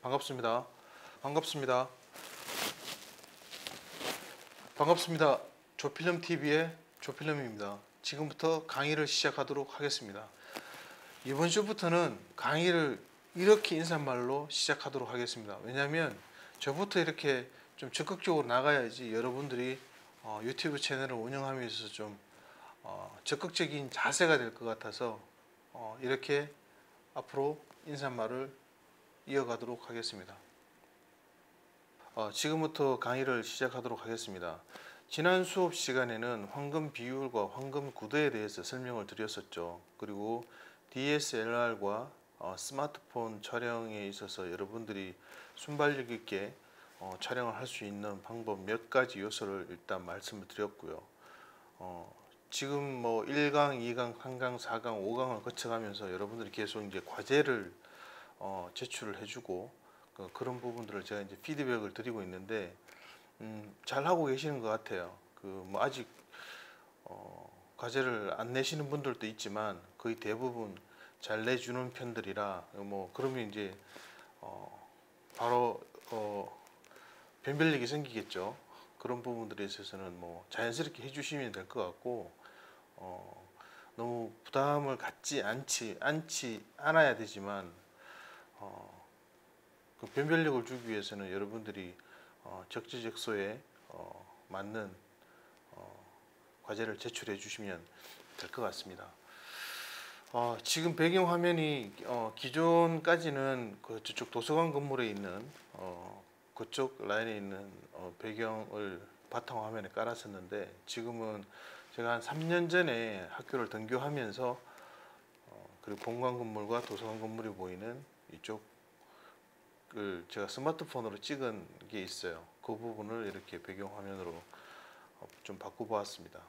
반갑습니다. 반갑습니다. 반갑습니다. 조필름TV의 조필름입니다. 지금부터 강의를 시작하도록 하겠습니다. 이번 주부터는 강의를 이렇게 인사말로 시작하도록 하겠습니다. 왜냐하면 저부터 이렇게 좀 적극적으로 나가야지 여러분들이 유튜브 채널을 운영하면서 좀 적극적인 자세가 될 것 같아서 이렇게 앞으로 인사말을 이어가도록 하겠습니다. 지금부터 강의를 시작하도록 하겠습니다. 지난 수업 시간에는 황금 비율과 황금 구도에 대해서 설명을 드렸었죠. 그리고 DSLR과 스마트폰 촬영에 있어서 여러분들이 순발력 있게 촬영을 할 수 있는 방법 몇 가지 요소를 일단 말씀을 드렸고요. 지금 뭐 1강, 2강, 3강, 4강, 5강을 거쳐가면서 여러분들이 계속 이제 과제를 제출을 해주고 그런 부분들을 제가 이제 피드백을 드리고 있는데 잘 하고 계시는 것 같아요. 뭐 아직 과제를 안 내시는 분들도 있지만 거의 대부분 잘 내주는 편들이라 뭐 그러면 이제 바로 변별력이 생기겠죠. 그런 부분들에 있어서는 뭐 자연스럽게 해주시면 될 것 같고 너무 부담을 갖지 않아야 되지만 그 변별력을 주기 위해서는 여러분들이 적재적소에 맞는 과제를 제출해 주시면 될 것 같습니다. 지금 배경 화면이 기존까지는 저쪽 도서관 건물에 있는 그쪽 라인에 있는 배경을 바탕 화면에 깔았었는데 지금은 제가 한 3년 전에 학교를 등교하면서 그리고 본관 건물과 도서관 건물이 보이는 이쪽을 제가 스마트폰으로 찍은 게 있어요. 그 부분을 이렇게 배경 화면으로 좀 바꿔보았습니다.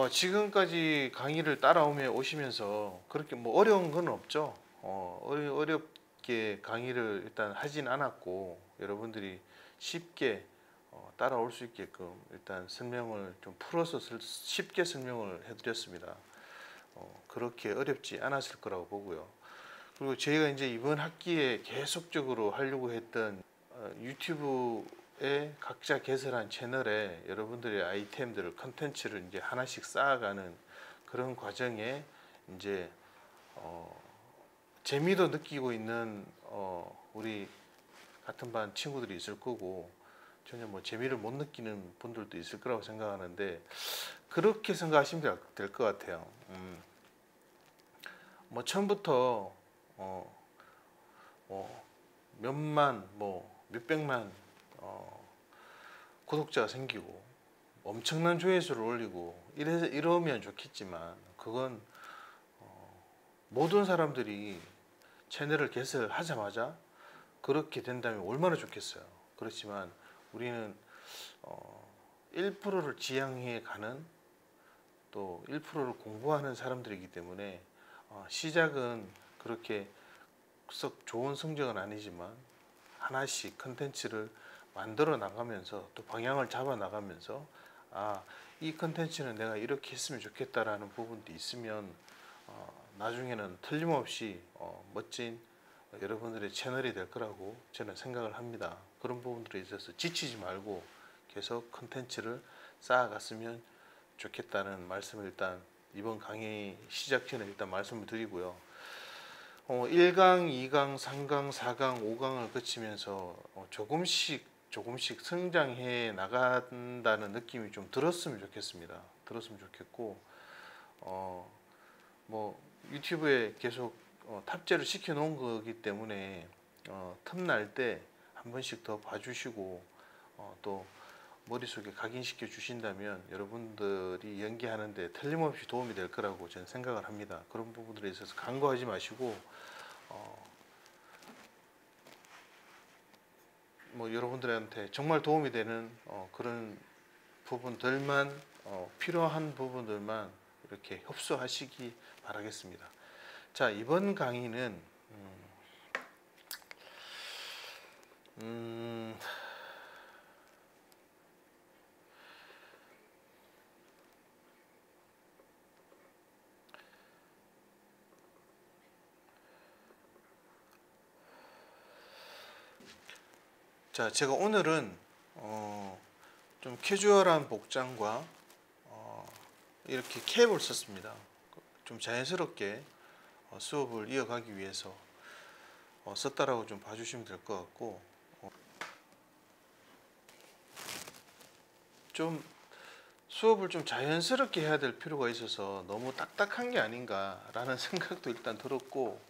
지금까지 강의를 따라오며 오시면서 그렇게 뭐 어려운 건 없죠. 어렵게 강의를 일단 하진 않았고 여러분들이 쉽게 따라올 수 있게끔 일단 설명을 좀 풀어서 쉽게 설명을 해드렸습니다. 그렇게 어렵지 않았을 거라고 보고요. 그리고 저희가 이제 이번 학기에 계속적으로 하려고 했던 유튜브에 각자 개설한 채널에 여러분들의 아이템들을 컨텐츠를 이제 하나씩 쌓아가는 그런 과정에 이제 재미도 느끼고 있는 우리 같은 반 친구들이 있을 거고 전혀 뭐 재미를 못 느끼는 분들도 있을 거라고 생각하는데 그렇게 생각하시면 될 것 같아요. 뭐 처음부터 몇만 뭐 몇백만 구독자가 생기고 엄청난 조회수를 올리고 이러면 좋겠지만 그건 모든 사람들이 채널을 개설하자마자 그렇게 된다면 얼마나 좋겠어요. 그렇지만 우리는 1%를 지향해 가는 또 1%를 공부하는 사람들이기 때문에 시작은 그렇게 썩 좋은 성적은 아니지만 하나씩 컨텐츠를 만들어 나가면서 또 방향을 잡아 나가면서 이 컨텐츠는 내가 이렇게 했으면 좋겠다라는 부분도 있으면 나중에는 틀림없이 멋진 여러분들의 채널이 될 거라고 저는 생각을 합니다. 그런 부분들에 있어서 지치지 말고 계속 컨텐츠를 쌓아갔으면 좋겠다는 말씀을 일단 이번 강의 시작 전에 일단 말씀을 드리고요. 1강, 2강, 3강, 4강, 5강을 거치면서 조금씩 성장해 나간다는 느낌이 좀 들었으면 좋겠습니다. 들었으면 좋겠고 뭐 유튜브에 계속 탑재를 시켜 놓은 거기 때문에 틈날 때 한 번씩 더 봐주시고 또 머릿속에 각인시켜 주신다면 여러분들이 연기하는데 틀림없이 도움이 될 거라고 저는 생각을 합니다. 그런 부분들에 있어서 간과하지 마시고 뭐 여러분들한테 정말 도움이 되는 그런 부분들만 필요한 부분들만 이렇게 흡수하시기 바라겠습니다. 자, 이번 강의는 자, 제가 오늘은 좀 캐주얼한 복장과 이렇게 캡을 썼습니다. 좀 자연스럽게 수업을 이어가기 위해서 썼다라고 좀 봐주시면 될 것 같고, 좀 수업을 좀 자연스럽게 해야 될 필요가 있어서 너무 딱딱한 게 아닌가라는 생각도 일단 들었고,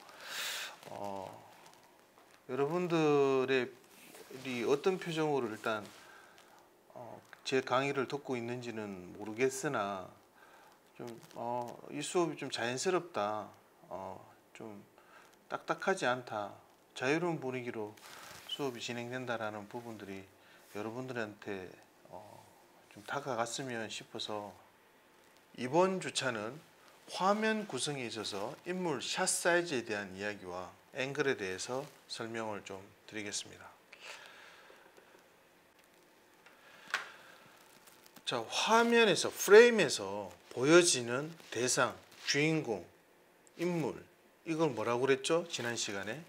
여러분들의 어떤 표정으로 일단 제 강의를 듣고 있는지는 모르겠으나 좀 이 수업이 좀 자연스럽다, 좀 딱딱하지 않다, 자유로운 분위기로 수업이 진행된다라는 부분들이 여러분들한테 좀 다가갔으면 싶어서, 이번 주차는 화면 구성에 있어서 인물 샷 사이즈에 대한 이야기와 앵글에 대해서 설명을 좀 드리겠습니다. 자, 화면에서, 프레임에서 보여지는 대상, 주인공, 인물, 이걸 뭐라고 그랬죠? 지난 시간에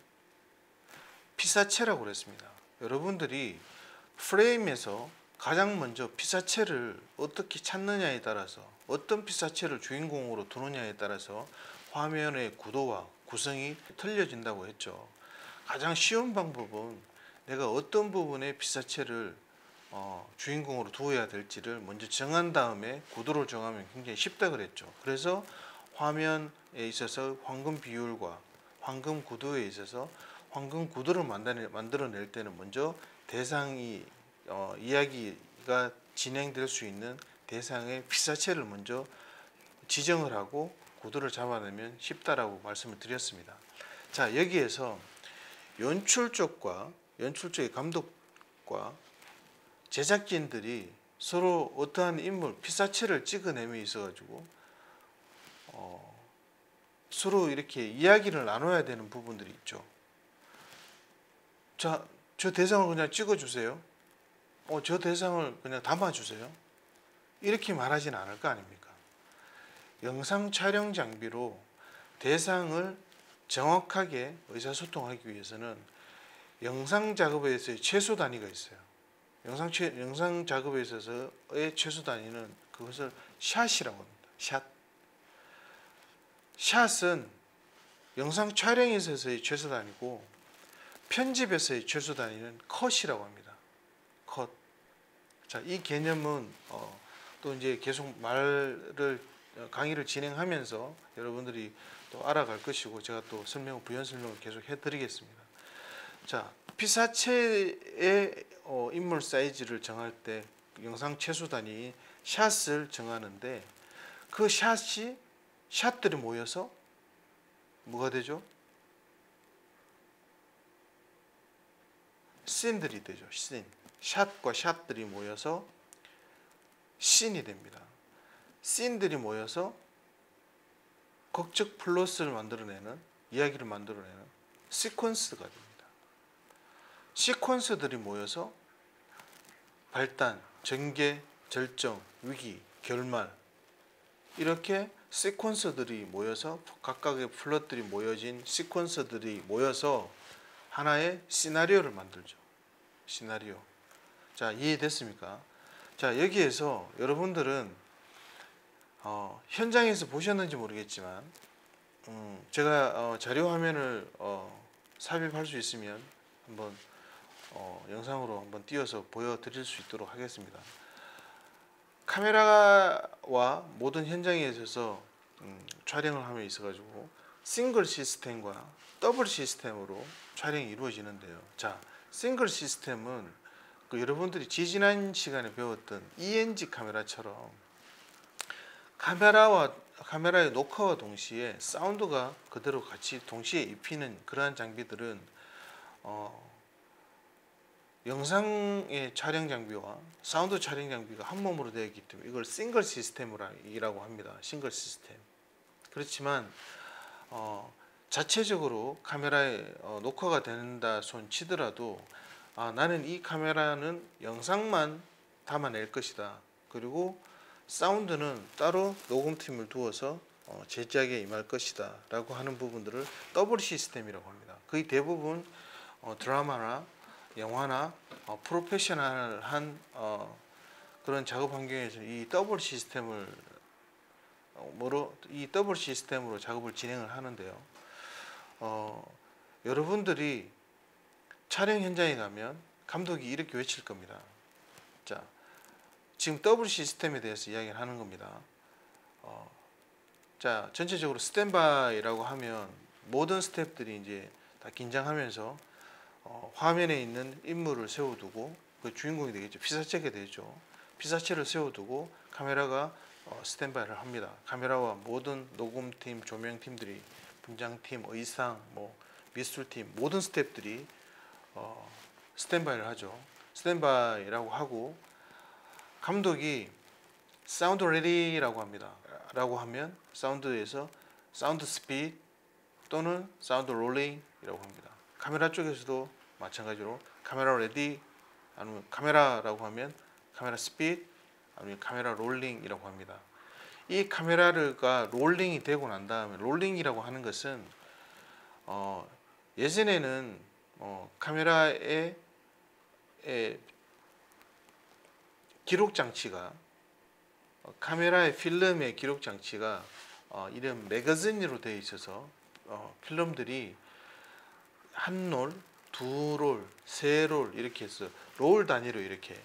피사체라고 그랬습니다. 여러분들이 프레임에서 가장 먼저 피사체를 어떻게 찾느냐에 따라서, 어떤 피사체를 주인공으로 두느냐에 따라서 화면의 구도와 구성이 틀려진다고 했죠. 가장 쉬운 방법은 내가 어떤 부분에 피사체를 주인공으로 두어야 될지를 먼저 정한 다음에 구도를 정하면 굉장히 쉽다 그랬죠. 그래서 화면에 있어서 황금 비율과 황금 구도에 있어서 황금 구도를 만들어낼 때는 먼저 대상이 이야기가 진행될 수 있는 대상의 피사체를 먼저 지정을 하고 구도를 잡아내면 쉽다라고 말씀을 드렸습니다. 자, 여기에서 연출 쪽의 감독과 제작진들이 서로 어떠한 인물 피사체를 찍어내며 있어가지고 서로 이렇게 이야기를 나눠야 되는 부분들이 있죠. 자, 저 대상을 그냥 찍어주세요. 저 대상을 그냥 담아주세요. 이렇게 말하진 않을 거 아닙니까? 영상 촬영 장비로 대상을 정확하게 의사소통하기 위해서는 영상 작업에서의 최소 단위가 있어요. 영상 작업에 있어서의 최소 단위는 그것을 샷이라고 합니다. 샷은 영상 촬영에 있어서의 최소 단위고, 편집에서의 최소 단위는 컷이라고 합니다. 컷. 자, 이 개념은 또 이제 계속 강의를 진행하면서 여러분들이 또 알아갈 것이고, 제가 또 부연 설명을 계속 해드리겠습니다. 자, 피사체의 인물 사이즈를 정할 때 영상 최소 단위 샷을 정하는데, 그 샷들이 모여서 뭐가 되죠? 씬들이 되죠. 씬. 샷과 샷들이 모여서 씬이 됩니다. 씬들이 모여서 극적 플롯을 만들어내는, 이야기를 만들어내는 시퀀스가 됩니다. 시퀀스들이 모여서 발단, 전개, 절정, 위기, 결말, 이렇게 시퀀스들이 모여서, 각각의 플롯들이 모여진 시퀀스들이 모여서 하나의 시나리오를 만들죠. 시나리오. 자, 이해됐습니까? 자, 여기에서 여러분들은 현장에서 보셨는지 모르겠지만, 제가 자료 화면을 삽입할 수 있으면 한번 영상으로 한번 띄워서 보여드릴 수 있도록 하겠습니다. 카메라와 모든 현장에 있어서 촬영을 함에 있어가지고 싱글 시스템과 더블 시스템으로 촬영이 이루어지는데요. 자, 싱글 시스템은 여러분들이 지난 시간에 배웠던 ENG 카메라처럼 카메라의 녹화와 동시에 사운드가 그대로 같이 동시에 입히는 그러한 장비들은 영상의 촬영 장비와 사운드 촬영 장비가 한 몸으로 되어 있기 때문에 이걸 싱글 시스템이라고 합니다. 싱글 시스템. 그렇지만 자체적으로 카메라에 녹화가 된다 손 치더라도, 나는 이 카메라는 영상만 담아낼 것이다, 그리고 사운드는 따로 녹음팀을 두어서 제작에 임할 것이다 라고 하는 부분들을 더블 시스템이라고 합니다. 거의 대부분 드라마나 영화나 프로페셔널한 그런 작업 환경에서 이 더블 시스템을 이 더블 시스템으로 작업을 진행을 하는데요. 여러분들이 촬영 현장에 가면 감독이 이렇게 외칠 겁니다. 자, 지금 더블 시스템에 대해서 이야기를 하는 겁니다. 자, 전체적으로 스탠바이라고 하면 모든 스태프들이 이제 다 긴장하면서 화면에 있는 인물을 세워두고 그 주인공이 되겠죠. 피사체가 되죠. 피사체를 세워두고 카메라가 스탠바이를 합니다. 카메라와 모든 녹음팀, 조명팀들이 분장팀, 의상, 뭐 미술팀 모든 스태프들이 스탠바이를 하죠. 스탠바이라고 하고 감독이 사운드 레디라고 합니다. 라고 하면 사운드에서 사운드 스피드 또는 사운드 롤링이라고 합니다. 카메라 쪽에서도 마찬가지로 카메라 레디 아니면 카메라라고 하면 카메라 스피드 아니면 카메라 롤링이라고 합니다. 이 카메라가 롤링이 되고 난 다음에 롤링이라고 하는 것은 예전에는 카메라의 기록 장치가 카메라의 필름의 기록 장치가 이런 매거진으로 되어 있어서 필름들이 한 롤, 두 롤, 세 롤 이렇게 해서 롤 단위로 이렇게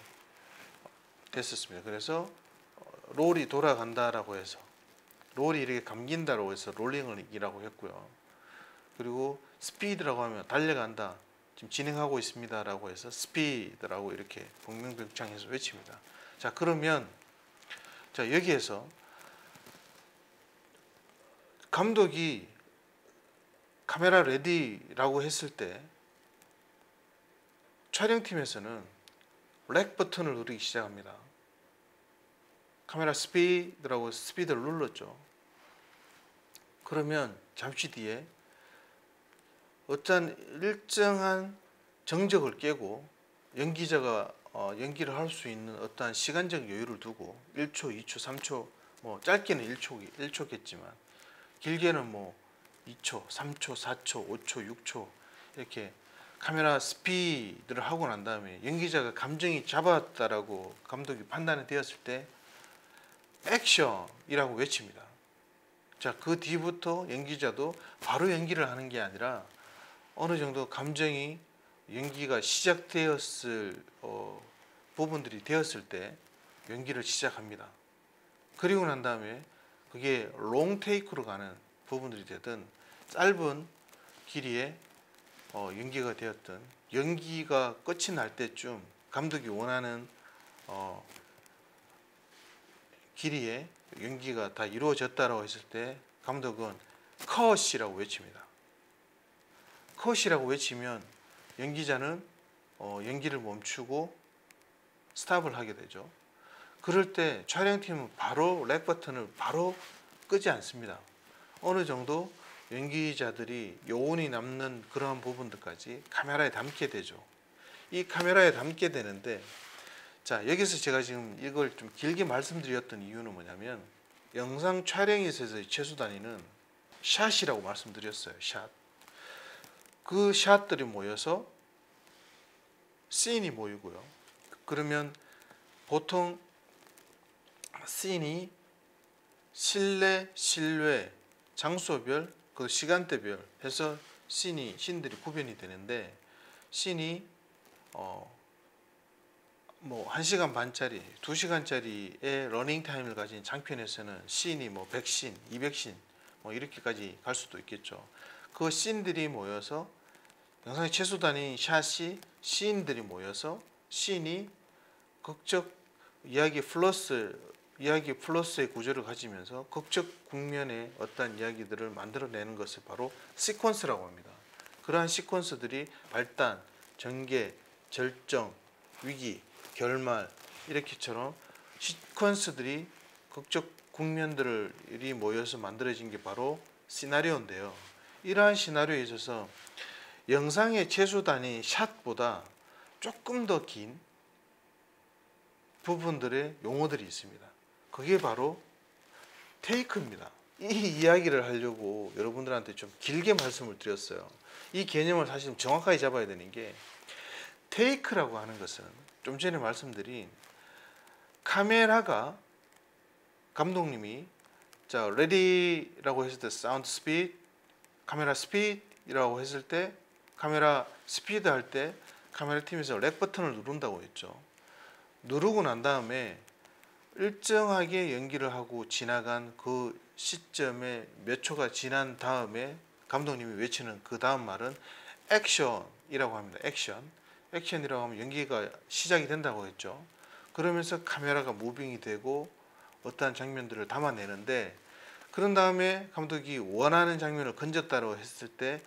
됐었습니다. 그래서 롤이 돌아간다라고 해서 롤이 이렇게 감긴다라고 해서 롤링이라고 했고요. 그리고 스피드라고 하면 달려간다, 지금 진행하고 있습니다라고 해서 스피드라고 이렇게 동명백창해서 외칩니다. 자, 그러면 자, 여기에서 감독이 카메라 레디라고 했을 때 촬영팀에서는 렉 버튼을 누르기 시작합니다. 카메라 스피드라고 스피드를 눌렀죠. 그러면 잠시 뒤에 어떤 일정한 정적을 깨고 연기자가 연기를 할 수 있는 어떠한 시간적 여유를 두고 1초, 2초, 3초, 뭐 짧게는 1초겠지만 길게는 뭐 2초, 3초, 4초, 5초, 6초 이렇게 카메라 스피드를 하고 난 다음에 연기자가 감정이 잡았다라고 감독이 판단이 되었을 때 액션이라고 외칩니다. 자, 그 뒤부터 연기자도 바로 연기를 하는 게 아니라 어느 정도 감정이 연기가 시작되었을 부분들이 되었을 때 연기를 시작합니다. 그리고 난 다음에 그게 롱 테이크로 가는 부분들이 되든 짧은 길이의 연기가 되었든 연기가 끝이 날 때쯤 감독이 원하는 길이의 연기가 다 이루어졌다고 했을 때 감독은 컷이라고 외칩니다. 컷이라고 외치면 연기자는 연기를 멈추고 스탑을 하게 되죠. 그럴 때 촬영팀은 바로 렉 버튼을 바로 끄지 않습니다. 어느 정도 연기자들이 여운이 남는 그러한 부분들까지 카메라에 담게 되죠. 이 카메라에 담게 되는데, 자, 여기서 제가 지금 이걸 좀 길게 말씀드렸던 이유는 뭐냐면 영상 촬영에 있어서의 최소 단위는 샷이라고 말씀드렸어요. 샷. 그 샷들이 모여서 씬이 모이고요. 그러면 보통 씬이 실내, 실외, 장소별, 그 시간대별 해서 씬들이 구별이 되는데 씬이 뭐 1시간 반짜리, 2시간짜리의 러닝 타임을 가진 장편에서는 씬이 뭐 100씬, 200씬 뭐 이렇게까지 갈 수도 있겠죠. 그 씬들이 모여서 영상의 최소 단위 샷이 씬들이 모여서 씬이 극적 이야기 플러스의 구조를 가지면서 극적 국면의 어떤 이야기들을 만들어내는 것을 바로 시퀀스라고 합니다. 그러한 시퀀스들이 발단, 전개, 절정, 위기, 결말 이렇게처럼 시퀀스들이 극적 국면들이 모여서 만들어진 게 바로 시나리오인데요. 이러한 시나리오에 있어서 영상의 최소 단위 샷보다 조금 더 긴 부분들의 용어들이 있습니다. 그게 바로 테이크입니다. 이 이야기를 하려고 여러분들한테 좀 길게 말씀을 드렸어요. 이 개념을 사실 정확하게 잡아야 되는 게 테이크라고 하는 것은 좀 전에 말씀드린 카메라가 감독님이 자 레디라고 했을 때 사운드 스피드, 카메라 스피드이라고 했을 때 카메라 스피드 할 때 카메라 팀에서 렉 버튼을 누른다고 했죠. 누르고 난 다음에 일정하게 연기를 하고 지나간 그 시점에 몇 초가 지난 다음에 감독님이 외치는 그 다음 말은 액션이라고 합니다. 액션이라고 하면 연기가 시작이 된다고 했죠. 그러면서 카메라가 무빙이 되고 어떠한 장면들을 담아내는데, 그런 다음에 감독이 원하는 장면을 건졌다고 했을 때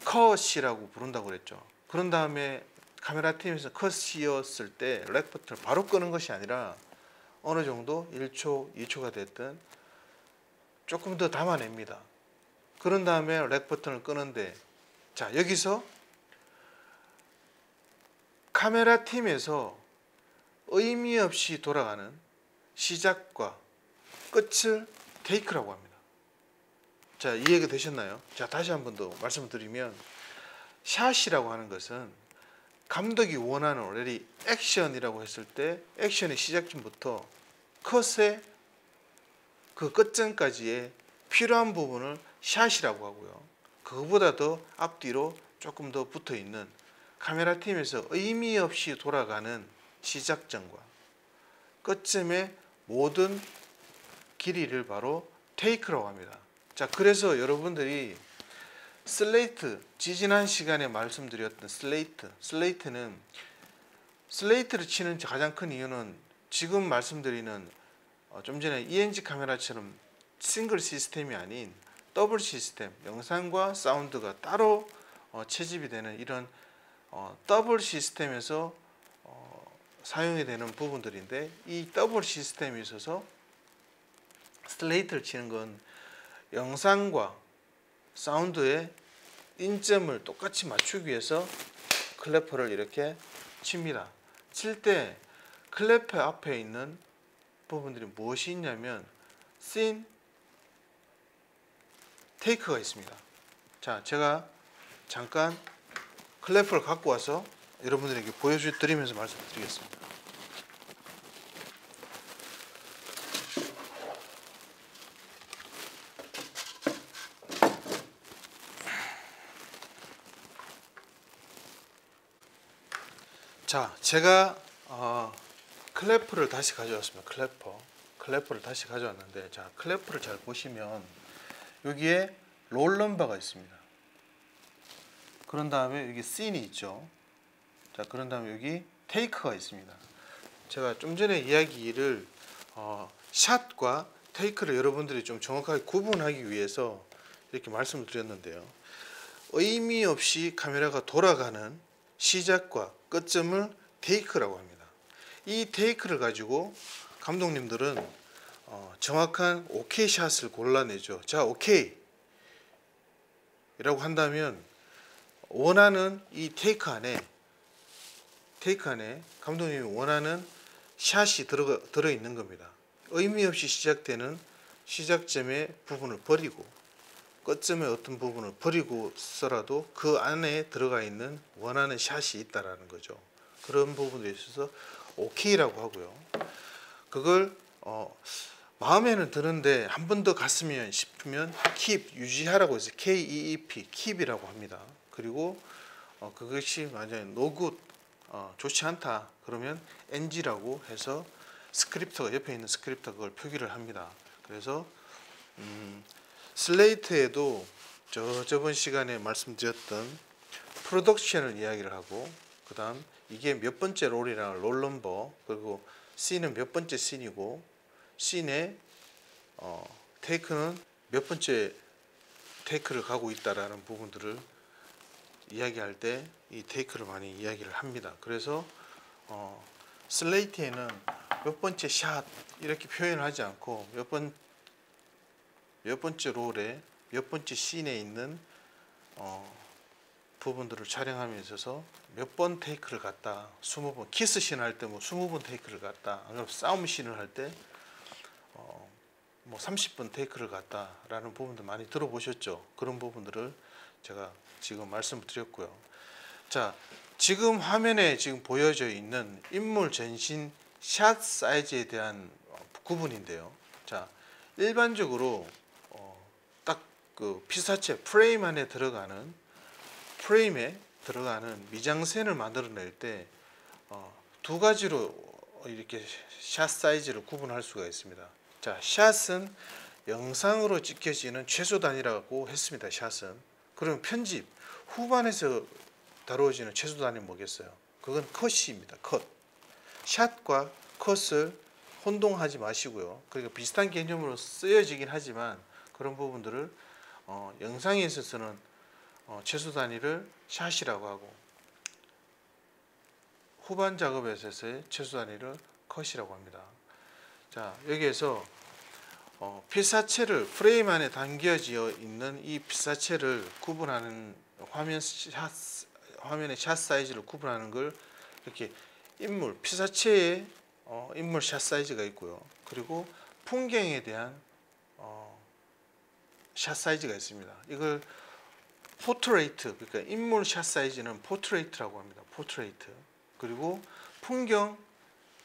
컷이라고 부른다고 그랬죠. 그런 다음에 카메라 팀에서 컷이었을 때 렉 버튼을 바로 끄는 것이 아니라 어느 정도 1초, 2초가 됐든 조금 더 담아냅니다. 그런 다음에 렉 버튼을 끄는데, 자 여기서 카메라 팀에서 의미 없이 돌아가는 시작과 끝을 테이크라고 합니다. 자, 이해가 되셨나요? 자, 다시 한 번 더 말씀드리면 샷이라고 하는 것은 감독이 원하는 레디 액션이라고 했을 때 액션의 시작점부터 컷의 그 끝점까지의 필요한 부분을 샷이라고 하고요. 그거보다 더 앞뒤로 조금 더 붙어 있는 카메라 팀에서 의미 없이 돌아가는 시작점과 끝점의 모든 길이를 바로 테이크라고 합니다. 자, 그래서 여러분들이 슬레이트, 지지난 시간에 말씀드렸던 슬레이트를 치는 가장 큰 이유는 지금 말씀드리는 좀 전에 ENG 카메라처럼 싱글 시스템이 아닌 더블 시스템, 영상과 사운드가 따로 채집이 되는 이런 더블 시스템에서 사용이 되는 부분들인데, 이 더블 시스템에 있어서 슬레이트를 치는 건 영상과 사운드의 인점을 똑같이 맞추기 위해서 클래퍼를 이렇게 칩니다. 칠 때 클래퍼 앞에 있는 부분들이 무엇이 있냐면 씬, 테이크가 있습니다. 자, 제가 잠깐 클래퍼를 갖고 와서 여러분들에게 보여드리면서 말씀드리겠습니다. 자, 제가 클래퍼를 다시 가져왔습니다. 클래퍼를 다시 가져왔는데, 자, 클래퍼를 잘 보시면 여기에 롤 넘버가 있습니다. 그런 다음에 여기 씬이 있죠. 자, 그런 다음에 여기 테이크가 있습니다. 제가 좀 전에 이야기를 샷과 테이크를 여러분들이 좀 정확하게 구분하기 위해서 이렇게 말씀을 드렸는데요. 의미 없이 카메라가 돌아가는 시작과 끝점을 테이크라고 합니다. 이 테이크를 가지고 감독님들은 정확한 오케이 샷을 골라내죠. 자, 오케이 라고 한다면 원하는 이 테이크 안에 감독님이 원하는 샷이 들어있는 겁니다. 의미 없이 시작되는 시작점의 부분을 버리고 끝점의 어떤 부분을 버리고서라도 그 안에 들어가 있는 원하는 샷이 있다라는 거죠. 그런 부분에 있어서 오케이라고 하고요. 그걸 마음에는 드는데 한 번 더 갔으면 싶으면 keep, 유지하라고 해서 KEEP, keep이라고 합니다. 그리고 그것이 만약에 no good, 좋지 않다 그러면 NG라고 해서 스크립터가 옆에 있는 스크립터 그걸 표기를 합니다. 그래서 슬레이트에도 저번 시간에 말씀드렸던 프로덕션을 이야기를 하고, 그 다음 이게 몇 번째 롤이나 롤 넘버, 그리고 씬은 몇 번째 씬이고 씬의 테이크는 몇 번째 테이크를 가고 있다라는 부분들을 이야기할 때 이 테이크를 많이 이야기를 합니다. 그래서 슬레이트에는 몇 번째 샷 이렇게 표현을 하지 않고 몇 번째 롤에 몇 번째 씬에 있는 부분들을 촬영함에 있어서 몇 번 테이크를 갔다, 20번 키스 씬 할 때 뭐 20번 테이크를 갔다, 아니면 싸움 씬을 할 때 뭐 30번 테이크를 갔다라는 부분들 많이 들어보셨죠? 그런 부분들을 제가 지금 말씀을 드렸고요. 자, 지금 화면에 지금 보여져 있는 인물 전신 샷 사이즈에 대한 구분인데요. 자, 일반적으로 딱 그 피사체 프레임에 들어가는 미장센을 만들어낼 때 두 가지로 이렇게 샷 사이즈를 구분할 수가 있습니다. 자, 샷은 영상으로 찍혀지는 최소 단위라고 했습니다. 샷은. 그럼 편집 후반에서 다루어지는 최소 단위는 뭐겠어요? 그건 컷입니다. 컷. 샷과 컷을 혼동하지 마시고요. 그러니까 비슷한 개념으로 쓰여지긴 하지만 그런 부분들을 영상에 있어서는 최소 단위를 샷이라고 하고 후반 작업에 있어서의 최소 단위를 컷이라고 합니다. 자, 여기에서 피사체를 프레임 안에 담겨져 있는 이 피사체를 구분하는 화면의 샷 사이즈를 구분하는 걸 이렇게 피사체의 인물 샷 사이즈가 있고요. 그리고 풍경에 대한 샷 사이즈가 있습니다. 이걸 포트레이트, 그러니까 인물 샷 사이즈는 포트레이트라고 합니다. 포트레이트. 그리고 풍경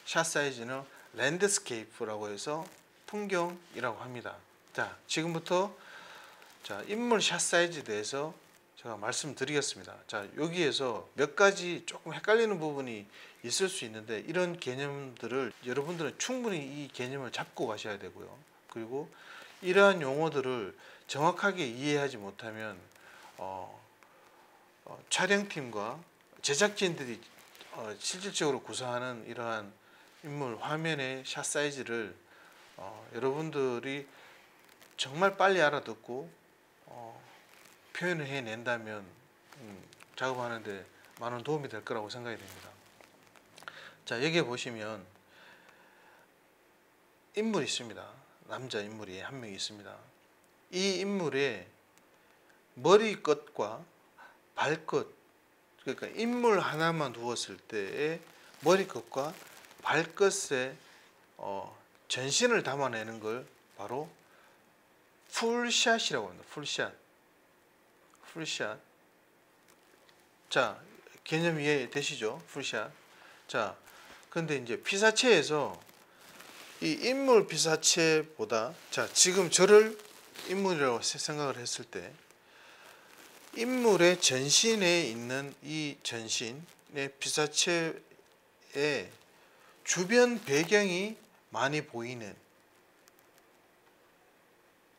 샷 사이즈는 랜드스케이프라고 해서 풍경이라고 합니다. 자, 지금부터 인물 샷 사이즈에 대해서 제가 말씀드리겠습니다. 자, 여기에서 몇 가지 조금 헷갈리는 부분이 있을 수 있는데 이런 개념들을 여러분들은 충분히 이 개념을 잡고 가셔야 되고요. 그리고 이러한 용어들을 정확하게 이해하지 못하면 촬영팀과 제작진들이 실질적으로 구사하는 이러한 인물 화면의 샷 사이즈를 여러분들이 정말 빨리 알아듣고 표현을 해낸다면 작업하는데 많은 도움이 될 거라고 생각이 됩니다. 자, 여기에 보시면 인물이 있습니다. 남자 인물이 한 명 있습니다. 이 인물의 머리끝과 발끝, 그러니까 인물 하나만 두었을 때의 머리끝과 발끝의 전신을 담아내는 걸 바로 풀샷이라고 합니다. 풀샷. 자, 개념 이해되시죠? 풀샷. 자, 근데 이제 피사체에서 이 인물 피사체보다, 자, 지금 저를 인물이라고 생각을 했을 때 인물의 전신에 있는 이 전신의 피사체의 주변 배경이 많이 보이는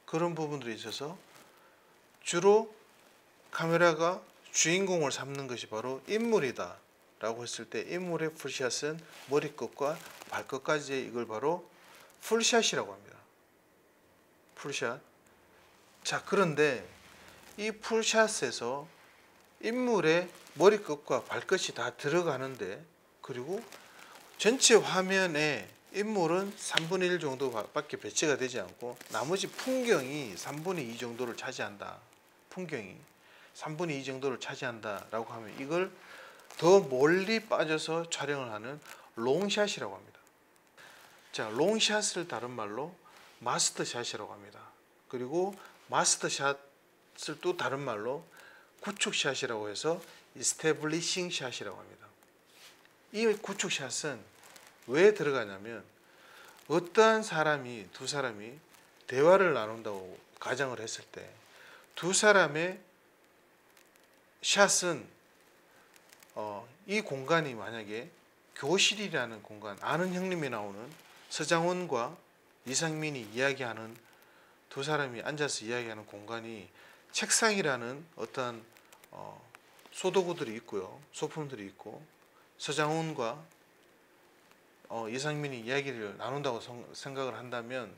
그런 부분들이 있어서 주로 카메라가 주인공을 삼는 것이 바로 인물이다 라고 했을 때 인물의 풀샷은 머리끝과 발끝까지의 이걸 바로 풀샷이라고 합니다. 풀샷. 자, 그런데 이 풀샷에서 인물의 머리끝과 발끝이 다 들어가는데, 그리고 전체 화면에 인물은 3분의 1 정도밖에 배치가 되지 않고 나머지 풍경이 3분의 2 정도를 차지한다. 풍경이 3분의 2 정도를 차지한다 라고 하면 이걸 더 멀리 빠져서 촬영을 하는 롱샷이라고 합니다. 자, 롱샷을 다른 말로 마스터샷이라고 합니다. 그리고 마스터샷을 또 다른 말로 구축샷이라고 해서 이스태블리싱 샷이라고 합니다. 이 구축샷은 왜 들어가냐면 어떠한 두 사람이 대화를 나눈다고 가정을 했을 때 두 사람의 샷은 이 공간이 만약에 교실이라는 공간, 아는 형님이 나오는 서장훈과 이상민이 이야기하는 두 사람이 앉아서 이야기하는 공간이 책상이라는 어떠한 소도구들이 있고요, 소품들이 있고 서장훈과 이상민이 이야기를 나눈다고 생각을 한다면,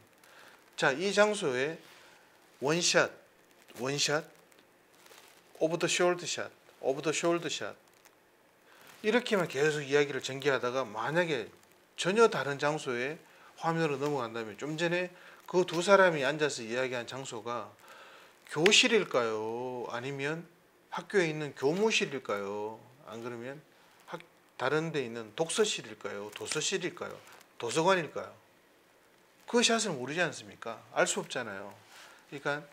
자, 이 장소에 원샷, 오버 더 숄더 샷 이렇게만 계속 이야기를 전개하다가 만약에 전혀 다른 장소에 화면으로 넘어간다면, 좀 전에 그 두 사람이 앉아서 이야기한 장소가 교실일까요? 아니면 학교에 있는 교무실일까요? 안 그러면 다른 데 있는 독서실일까요? 도서실일까요? 도서관일까요? 그 샷을 모르지 않습니까? 알 수 없잖아요. 그러니까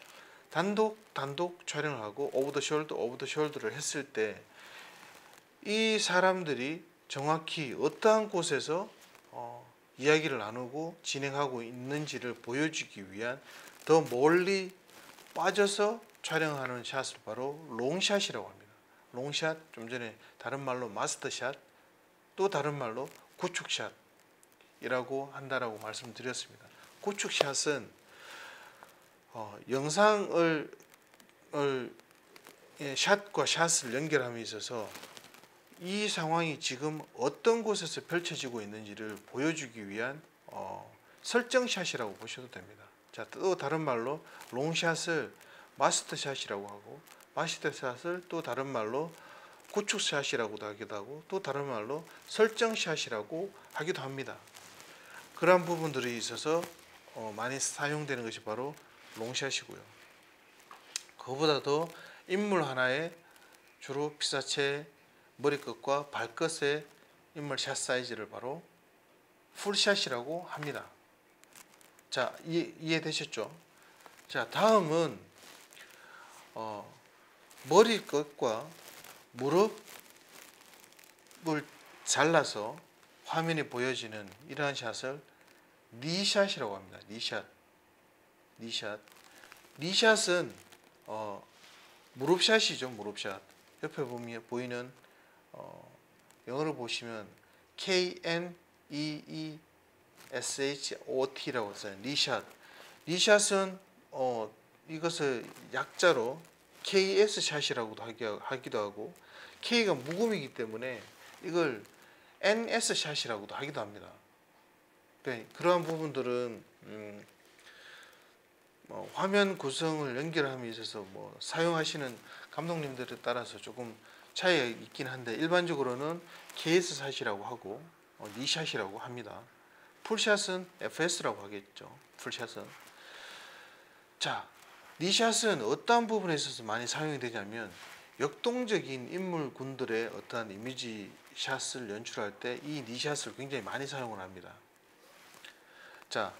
단독 촬영을 하고 오버 더 숄더를 했을 때 이 사람들이 정확히 어떠한 곳에서 이야기를 나누고 진행하고 있는지를 보여주기 위한 더 멀리 빠져서 촬영하는 샷을 바로 롱샷이라고 합니다. 롱샷, 좀 전에 다른 말로 마스터샷, 또 다른 말로 구축샷이라고 한다라고 말씀드렸습니다. 구축샷은 영상을 샷과 샷을 연결함에 있어서 이 상황이 지금 어떤 곳에서 펼쳐지고 있는지를 보여주기 위한 설정샷이라고 보셔도 됩니다. 자, 또 다른 말로 롱샷을 마스터샷이라고 하고, 마스터샷을 또 다른 말로 구축샷이라고도 하기도 하고, 또 다른 말로 설정샷이라고 하기도 합니다. 그러한 부분들이 있어서 많이 사용되는 것이 바로 롱샷이고요. 그보다도 인물 하나에 주로 피사체 머리끝과 발끝의 인물 샷 사이즈를 바로 풀샷이라고 합니다. 자, 이해되셨죠? 자, 다음은 머리끝과 무릎을 잘라서 화면에 보여지는 이러한 샷을 니샷이라고 합니다. 니샷은 무릎샷이죠. 무릎샷. 옆에 보이는 영어로 보시면 KNEESHOT라고 써요. 니샷은 이것을 약자로 KS샷이라고도 하기도 하고, K가 묵음이기 때문에 이걸 NS샷이라고도 하기도 합니다. 네, 그러한 부분들은 화면 구성을 연결함에 있어서 사용하시는 감독님들에 따라서 조금 차이가 있긴 한데, 일반적으로는 KS샷이라고 하고 니샷이라고 합니다. 풀샷은 FS라고 하겠죠. 풀샷은. 자, 니샷은 어떠한 부분에 있어서 많이 사용이 되냐면, 역동적인 인물군들의 어떠한 이미지 샷을 연출할 때 이 니샷을 굉장히 많이 사용을 합니다. 자,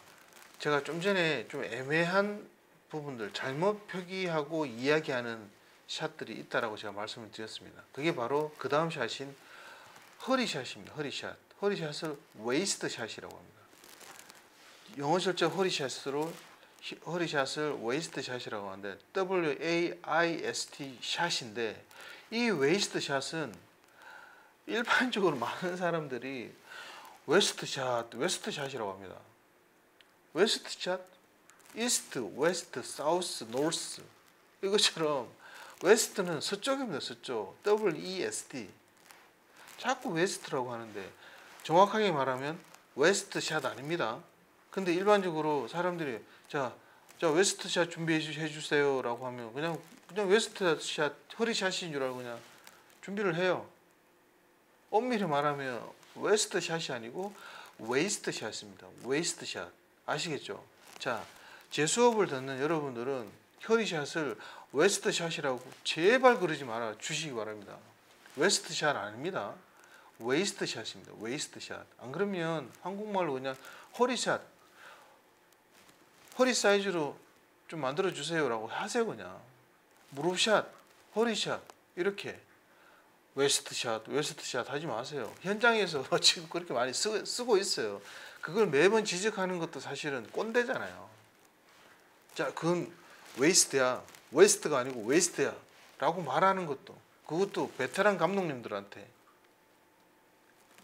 제가 좀 전에 좀 애매한 부분들, 잘못 표기하고 이야기하는 샷들이 있다라고 제가 말씀을 드렸습니다. 그게 바로 그 다음 샷인 허리샷입니다. 허리샷을 웨이스트 샷이라고 합니다. 영어 실제 허리샷을 웨이스트 샷이라고 하는데, WAIST 샷인데, 이 웨이스트 샷은 일반적으로 많은 사람들이 웨스트 샷이라고 합니다. 웨스트 샷, 이스트, 웨스트, 사우스, 노스, 이것처럼 웨스트는 서쪽입니다. 서쪽. WEST. 자꾸 웨스트라고 하는데, 정확하게 말하면 웨스트 샷 아닙니다. 근데 일반적으로 사람들이 자 웨스트 샷 준비해 주세요 라고 하면 그냥 웨스트 샷, 허리 샷인 줄 알고 그냥 준비를 해요. 엄밀히 말하면 웨스트 샷이 아니고 웨이스트 샷입니다. 웨이스트 샷. 아시겠죠? 자, 제 수업을 듣는 여러분들은 허리 샷을 웨스트 샷이라고 제발 그러지 말아 주시기 바랍니다. 웨스트 샷 아닙니다. 웨이스트 샷입니다. 웨이스트 샷. 안 그러면 한국말로 그냥 허리 샷, 허리 사이즈로 좀 만들어 주세요 라고 하세요. 그냥 무릎 샷, 허리 샷, 이렇게 웨스트 샷 하지 마세요. 현장에서 지금 그렇게 많이 쓰고 있어요. 그걸 매번 지적하는 것도 사실은 꼰대잖아요. 자, 그건 웨이스트야, 웨스트가 아니고 웨이스트야 라고 말하는 것도, 그것도 베테랑 감독님들한테.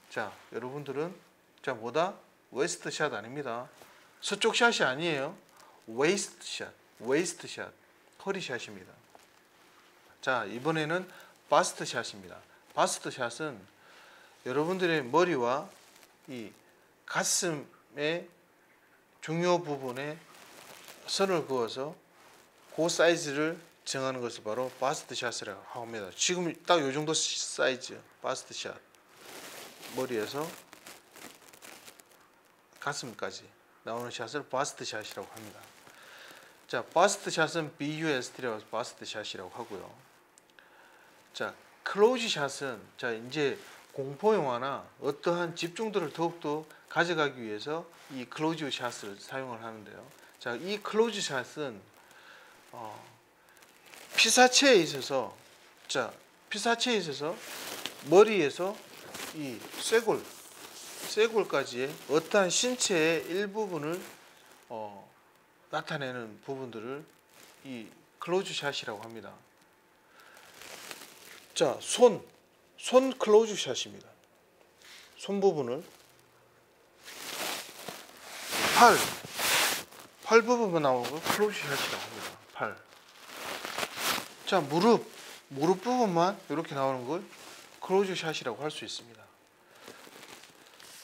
자, 여러분들은 뭐다? 웨스트 샷 아닙니다. 서쪽 샷이 아니에요. 웨이스트 샷, 허리 샷입니다. 자, 이번에는 바스트 샷입니다. 바스트 샷은 여러분들의 머리와 이 가슴의 중요 부분에 선을 그어서 그 사이즈를 정하는 것을 바로 바스트 샷이라고 합니다. 지금 딱 이 정도 사이즈, 바스트 샷. 머리에서 가슴까지 나오는 샷을 바스트 샷이라고 합니다. 자, 바스트 샷은 BUST라고 바스트 샷이라고 하고요. 자, 클로즈 샷은 이제 공포 영화나 어떠한 집중도를 더욱더 가져가기 위해서 이 클로즈 샷을 사용을 하는데요. 자, 이 클로즈 샷은 피사체에 있어서 머리에서 이 쇄골까지의 어떠한 신체의 일부분을 나타내는 부분들을 이 클로즈 샷이라고 합니다. 자, 손 클로즈 샷입니다. 손 부분을 팔 부분만 나오는 걸 클로즈 샷이라고 합니다. 팔. 자, 무릎 부분만 이렇게 나오는 걸 클로즈 샷이라고 할 수 있습니다.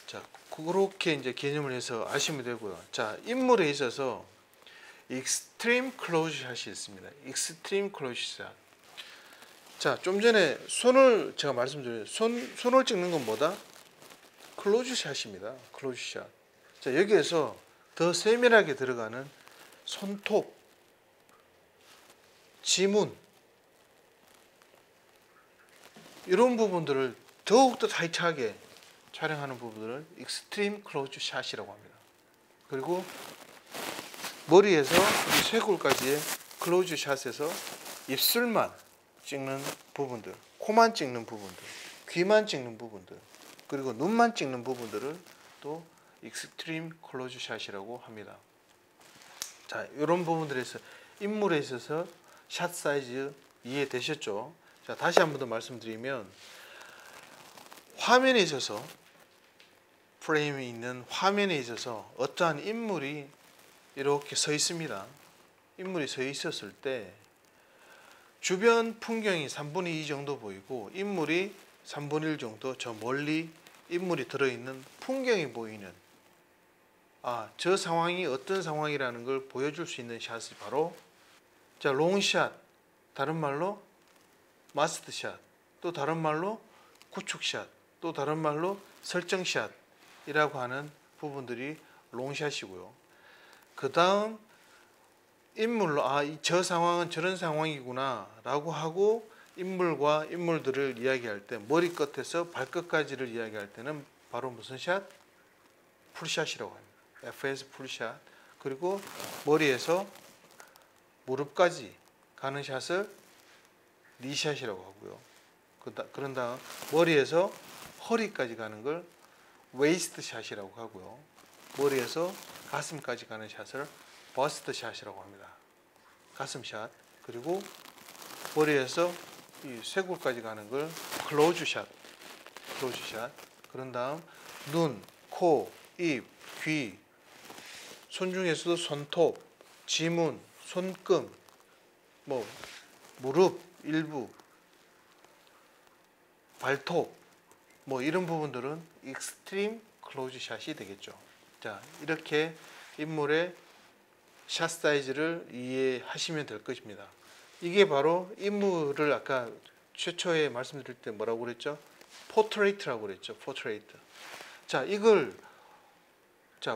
자, 그렇게 이제 개념을 해서 아시면 되고요. 자, 인물에 있어서 익스트림 클로즈 샷이 있습니다. 익스트림 클로즈 샷. 자, 좀 전에 손을 제가 말씀드린 손을 찍는 건 뭐다? 클로즈 샷입니다. 클로즈 샷. 자, 여기에서 더 세밀하게 들어가는 손톱, 지문 이런 부분들을 더욱더 타이트하게 촬영하는 부분들을 익스트림 클로즈 샷이라고 합니다. 그리고 머리에서 이 쇄골까지의 클로즈 샷에서 입술만 찍는 부분들, 코만 찍는 부분들, 귀만 찍는 부분들, 그리고 눈만 찍는 부분들을 또 익스트림 클로즈 샷이라고 합니다. 자, 이런 부분들에서 인물에 있어서 샷 사이즈 이해되셨죠? 자, 다시 한 번 더 말씀드리면 화면에 있어서 프레임이 있는 화면에 있어서 어떠한 인물이 이렇게 서 있습니다. 인물이 서 있었을 때 주변 풍경이 3분의 2 정도 보이고 인물이 3분의 1 정도 저 멀리 인물이 들어있는 풍경이 보이는 저 상황이 어떤 상황이라는 걸 보여줄 수 있는 샷이 바로 자, 롱샷, 다른 말로 마스트샷, 또 다른 말로 구축샷, 또 다른 말로 설정샷이라고 하는 부분들이 롱샷이고요. 그 다음 인물로 저 상황은 저런 상황이구나 라고 하고 인물과 인물들을 이야기할 때 머리 끝에서 발끝까지를 이야기할 때는 바로 무슨 샷? 풀샷이라고 합니다. FS 풀샷. 그리고 머리에서 무릎까지 가는 샷을 니샷이라고 하고요. 그런 다음 머리에서 허리까지 가는 걸 웨이스트 샷이라고 하고요. 머리에서 가슴까지 가는 샷을 버스트 샷이라고 합니다. 가슴 샷. 그리고 머리에서 이 쇄골까지 가는 걸 클로즈 샷. 그런 다음 눈, 코, 입, 귀, 손 중에서도 손톱, 지문, 손금, 무릎 일부, 발톱, 이런 부분들은 익스트림 클로즈 샷이 되겠죠. 자, 이렇게 인물의 샷 사이즈를 이해하시면 될 것입니다. 이게 바로 인물을 아까 최초에 말씀드릴 때 뭐라고 그랬죠? 포트레이트라고 그랬죠. 포트레이트. 자, 이걸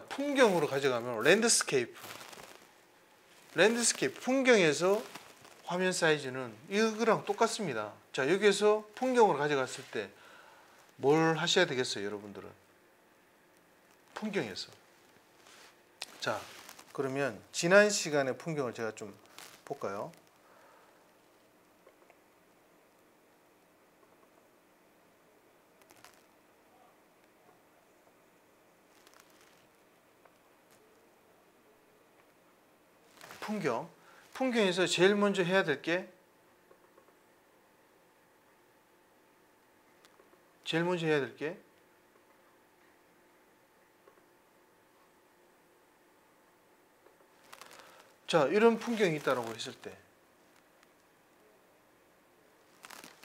풍경으로 가져가면 랜드스케이프 풍경에서 화면 사이즈는 이거랑 똑같습니다. 자, 여기에서 풍경으로 가져갔을 때 뭘 하셔야 되겠어요, 여러분들은? 풍경에서. 자, 그러면 지난 시간의 풍경을 제가 좀 볼까요? 풍경에서 제일 먼저 해야 될 게 자, 이런 풍경이 있다고 했을 때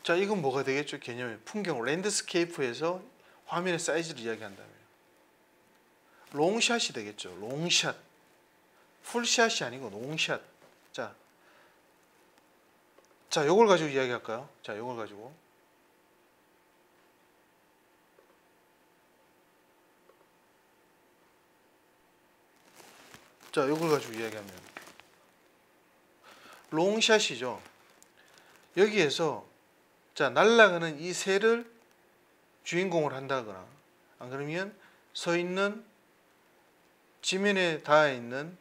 자, 이건 뭐가 되겠죠? 개념이 풍경, 랜드스케이프에서 화면의 사이즈를 이야기한다면 롱샷이 되겠죠. 롱샷. 풀샷이 아니고 롱샷. 자, 요걸 가지고 이야기할까요? 자, 요걸 가지고 이야기하면 롱샷이죠. 여기에서 날아가는 이 새를 주인공을 한다거나 안 그러면 서 있는 지면에 닿아 있는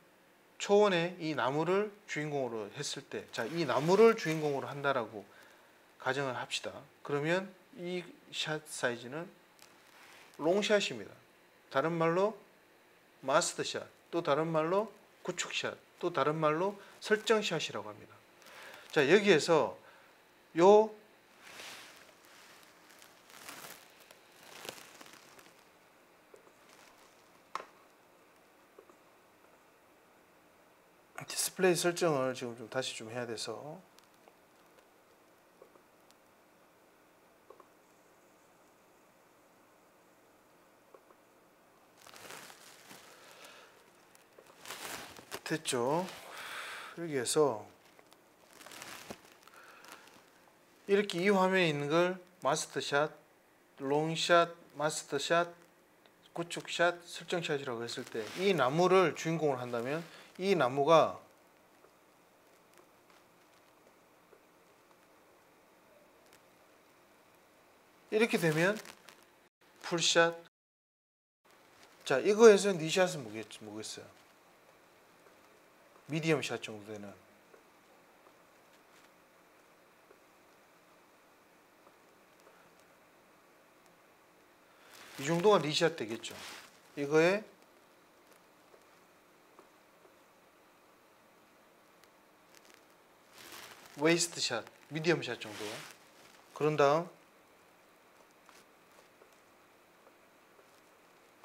초원의 이 나무를 주인공으로 했을 때 이 나무를 주인공으로 한다라고 가정을 합시다. 그러면 이 샷 사이즈는 롱샷입니다. 다른 말로 마스터샷, 또 다른 말로 구축샷, 또 다른 말로 설정샷이라고 합니다. 자, 여기에서 요 디스플레이 설정을 지금 좀 다시 좀 해야 돼서 됐죠. 여기에서 이렇게 이 화면에 있는 걸 마스터샷, 롱샷, 마스터샷, 구축샷, 설정샷이라고 했을 때 이 나무를 주인공으로 한다면 이 나무가 이렇게 되면 풀샷. 자, 이거에서 니 샷은 뭐겠어요? 미디엄 샷 정도 되는. 이 정도가 리샷 되겠죠. 이거에 웨이스트 샷, 미디엄 샷 정도. 그런 다음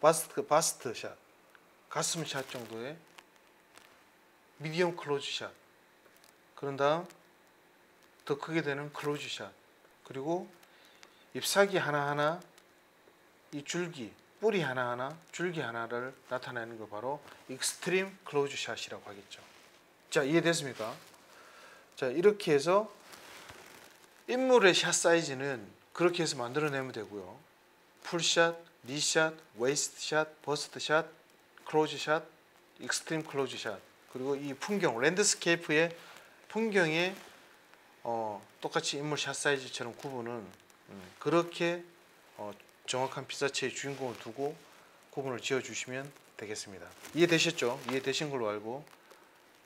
바스트 샷, 가슴 샷 정도의 미디엄 클로즈 샷. 그런 다음 더 크게 되는 클로즈 샷. 그리고 잎사귀 하나하나, 이 줄기, 뿌리 하나하나, 줄기 하나를 나타내는 거 바로 익스트림 클로즈 샷이라고 하겠죠. 자, 이해됐습니까? 자, 이렇게 해서 인물의 샷 사이즈는 그렇게 해서 만들어내면 되고요. 풀샷, 리샷, 웨이스트 샷, 버스트 샷, 클로즈 샷, 익스트림 클로즈 샷. 그리고 이 풍경, 랜드스케이프의 풍경에 똑같이 인물 샷 사이즈처럼 구분은 그렇게 정확한 피사체의 주인공을 두고 구분을 지어 주시면 되겠습니다. 이해되셨죠? 이해되신 걸로 알고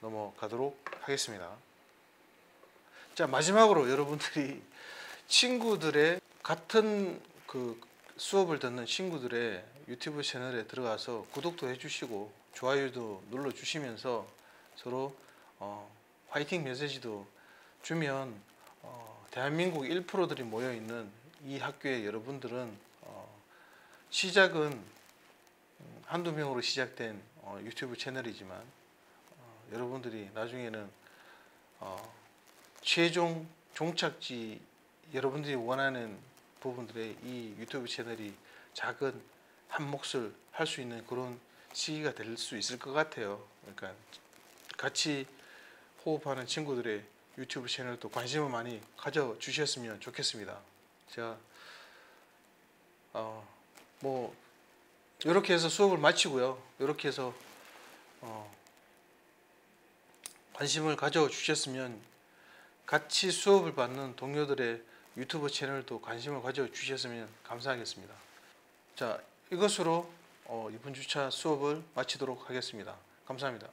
넘어가도록 하겠습니다. 자, 마지막으로 여러분들이 친구들의 같은 그 수업을 듣는 친구들의 유튜브 채널에 들어가서 구독도 해주시고 좋아요도 눌러주시면서 서로 화이팅 메시지도 주면 대한민국 1%들이 모여있는 이 학교에 여러분들은 시작은 한두 명으로 시작된 유튜브 채널이지만 여러분들이 나중에는 최종 종착지, 여러분들이 원하는 부분들의 이 유튜브 채널이 작은 한 몫을 할 수 있는 그런 시기가 될 수 있을 것 같아요. 그러니까 같이 호흡하는 친구들의 유튜브 채널도 관심을 많이 가져주셨으면 좋겠습니다. 제가 뭐 이렇게 해서 수업을 마치고요. 이렇게 해서 관심을 가져주셨으면 같이 수업을 받는 동료들의 유튜브 채널도 관심을 가져주셨으면 감사하겠습니다. 자, 이것으로 이번 주차 수업을 마치도록 하겠습니다. 감사합니다.